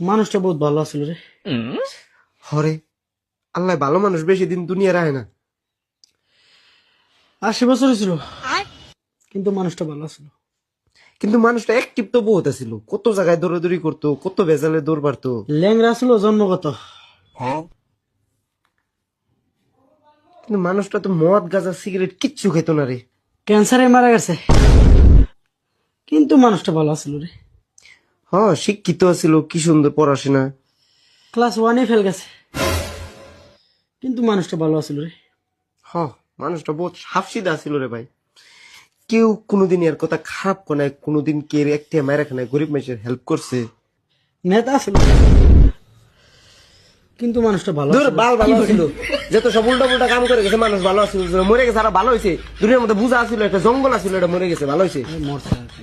মানুষটা বহুত ভালো আছিল রে। হরে আল্লাহ ভালো মানুষ বেশি দিন দুনিয়া রাখে না। 80 বছর ছিল, কিন্তু মানুষটা ভালো আছিল। কিন্তু মানুষটা অ্যাক্টিভ তো বহুত আছিল, কত জায়গায় দৌড়াদৌড়ি করতো, কত ভেজালে দৌড় পারতো। ল্যাংরা ছিল জন্মগত। কিন্তু মানুষটা তো মদ গাঁজা সিগারেট কিচ্ছু খেত না রে। ক্যান্সারে মারা গেছে, কিন্তু মানুষটা ভালো আছিল রে। হ, শিক্ষিত ছিল, কি সুন্দর পড়াশোনা। ক্লাস 1-এ ফেল গেছে, কিন্তু মানুষটা ভালো আছিল রে। হ, মানুষটা বহুত সাফসিদা ছিল রে ভাই। কেউ কোনোদিন এর কথা খারাপ করে, কোনোদিন কে একটা মায়ের খানে গরিব মানুষের হেল্প করছে। নেতা আছিল, কিন্তু মানুষটা ভালো দূর আছিল। বাল ভালো ছিল, যত সব উল্টা পুল্টা কাম করে গেছে মানুষ ভালো আছিল, মরে গেছে আর ভালো হয়েছে। দুনিয়ার মধ্যে বুঝা ছিল, একটা জঙ্গল আছিল, এটা মরে গেছে, ভালো হয়েছে। মরছে আর কি।